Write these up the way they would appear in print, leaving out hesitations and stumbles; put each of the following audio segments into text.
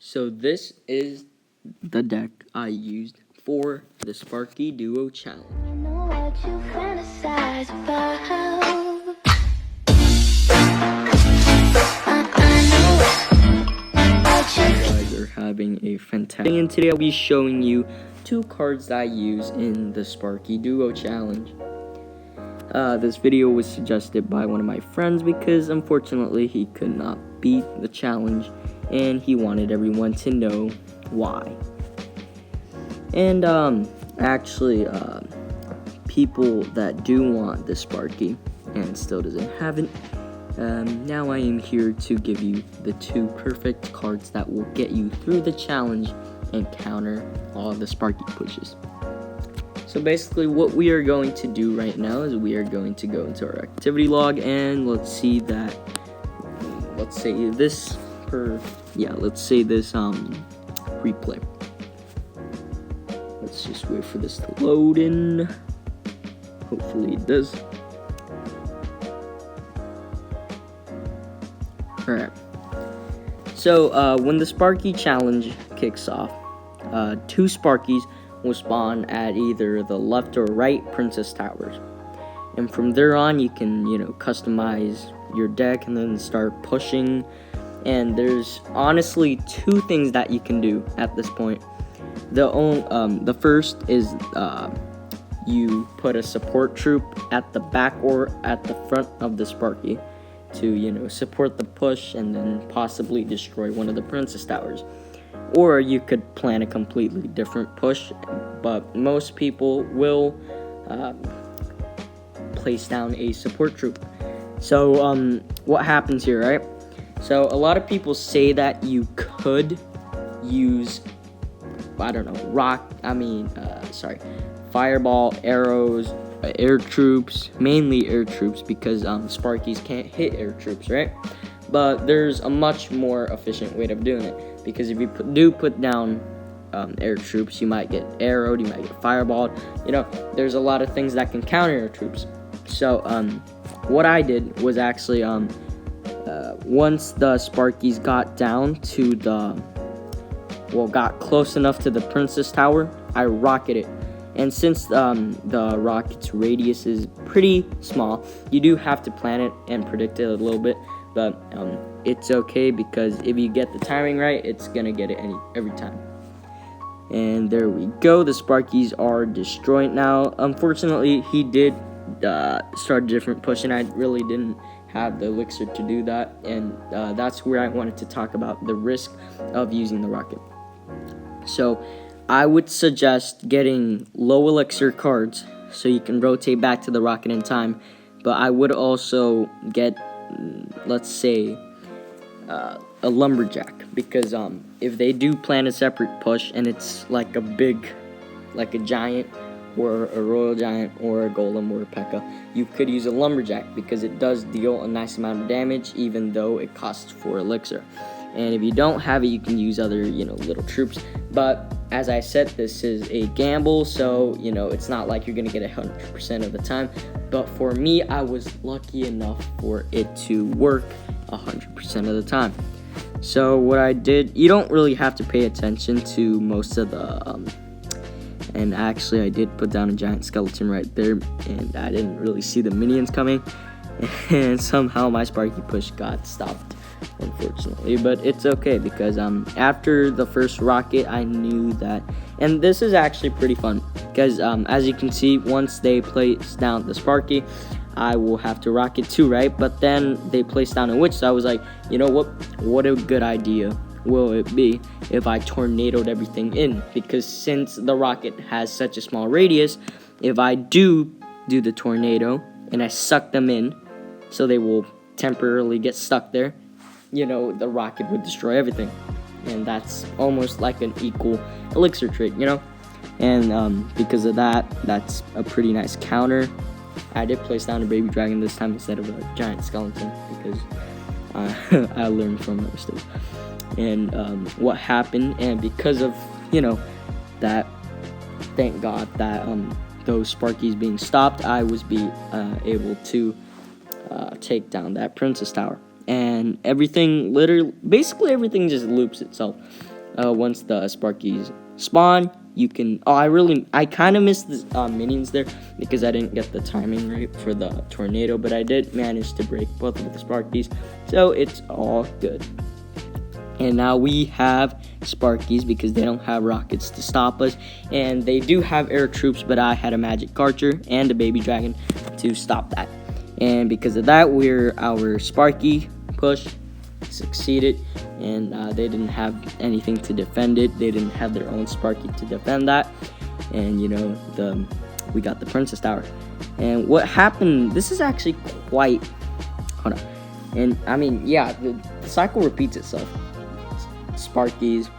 So this is the deck I used for the Sparky Duo Challenge. I know what you fantasize about. You guys are having a fantastic day, and today I'll be showing you two cards that I use in the Sparky Duo Challenge. This video was suggested by one of my friends because unfortunately he could not beat the challenge and he wanted everyone to know why. And actually people that do want the Sparky and still doesn't have it, now I am here to give you the two perfect cards that will get you through the challenge and counter all the Sparky pushes. So basically what we are going to do right now is we are going to go into our activity log, and let's say this replay. Let's just wait for this to load in. Hopefully it does. Alright. So when the Sparky challenge kicks off, two Sparkies will spawn at either the left or right Princess Towers. And from there on you can, customize your deck and then start pushing. And there's honestly two things that you can do at this point. The first is you put a support troop at the back or at the front of the Sparky to, support the push and then possibly destroy one of the Princess Towers. Or you could plan a completely different push, but most people will place down a support troop. So what happens here, right? So a lot of people say that you could use, fireball, arrows, air troops, mainly air troops, because Sparkies can't hit air troops, right? But there's a much more efficient way of doing it, because if you put down air troops, you might get arrowed, you might get fireballed. There's a lot of things that can counter air troops. So what I did was actually once the Sparkies got got close enough to the Princess Tower, I rocketed. And since the rocket's radius is pretty small, you do have to plan it and predict it a little bit, but it's okay, because if you get the timing right, it's gonna get it every time. And there we go, the Sparkies are destroyed now. Unfortunately, he did start a different push, and I really didn't have the elixir to do that, and that's where I wanted to talk about the risk of using the rocket. So I would suggest getting low elixir cards so you can rotate back to the rocket in time, but I would also get, let's say, a lumberjack, because if they do plan a separate push and it's like a giant or a royal giant or a golem or a P.E.K.K.A., you could use a lumberjack because it does deal a nice amount of damage even though it costs 4 elixir. And if you don't have it, you can use other, little troops. But as I said, this is a gamble, so, it's not like you're going to get 100% of the time. But for me, I was lucky enough for it to work 100% of the time. So what I did, you don't really have to pay attention to most of the, and actually I did put down a giant skeleton right there, and I didn't really see the minions coming. And somehow my Sparky push got stopped, unfortunately, but it's okay, because after the first rocket I knew that, and this is actually pretty fun, because as you can see, once they place down the Sparky, I will have to rocket too, right? But then they place down a witch, so I was like, what a good idea will it be if I tornadoed everything in, because since the rocket has such a small radius, if I do the tornado and I suck them in, so they will temporarily get stuck there, the rocket would destroy everything. And that's almost like an equal elixir trait, And because of that, that's a pretty nice counter. I did place down a baby dragon this time instead of a giant skeleton, because I learned from my mistakes. And what happened, and because of, that, thank God that those Sparkies being stopped, I was able to take down that Princess Tower. And basically everything just loops itself. once the Sparkies spawn, you can. Oh, I kind of missed the minions there because I didn't get the timing right for the tornado, but I did manage to break both of the Sparkies, so it's all good. And now we have Sparkies because they don't have rockets to stop us. And they do have air troops, but I had a magic archer and a baby dragon to stop that. And because of that, our Sparky push succeeded. And they didn't have anything to defend it. They didn't have their own Sparky to defend that. And, you know, we got the Princess Tower. And what happened, this is actually quite... Hold on. And, I mean, yeah, the cycle repeats itself. Sparkies,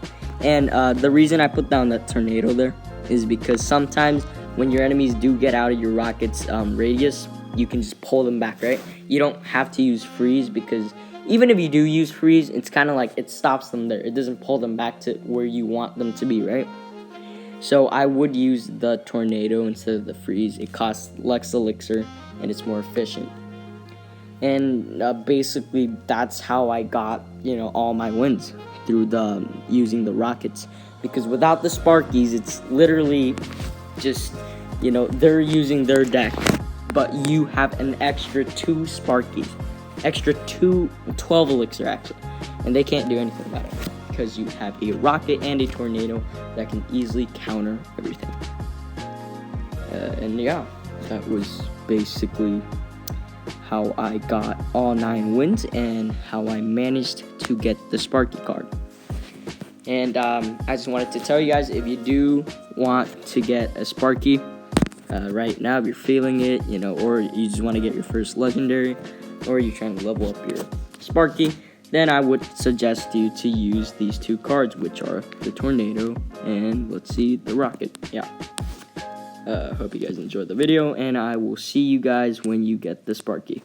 and the reason I put down that tornado there is because sometimes when your enemies do get out of your rocket's radius, you can just pull them back, right? You don't have to use freeze, because even if you do use freeze, it's kind of like it stops them there. It doesn't pull them back to where you want them to be, right? So I would use the tornado instead of the freeze. It costs less elixir and it's more efficient. And basically that's how I got, you know, all my wins, through using the rockets. Because without the Sparkies, it's literally just, you know, they're using their deck, but you have an extra 2 Sparkies, extra 12 elixir actually, and they can't do anything about it because you have a rocket and a tornado that can easily counter everything. And yeah, that was basically how I got all 9 wins and how I managed to get the Sparky card. And I just wanted to tell you guys, if you do want to get a Sparky right now, if you're feeling it, you know, or you just want to get your first legendary, or you're trying to level up your Sparky, then I would suggest you to use these 2 cards, which are the tornado and, let's see, the rocket. Yeah. Hope you guys enjoyed the video, and I will see you guys when you get the Sparky.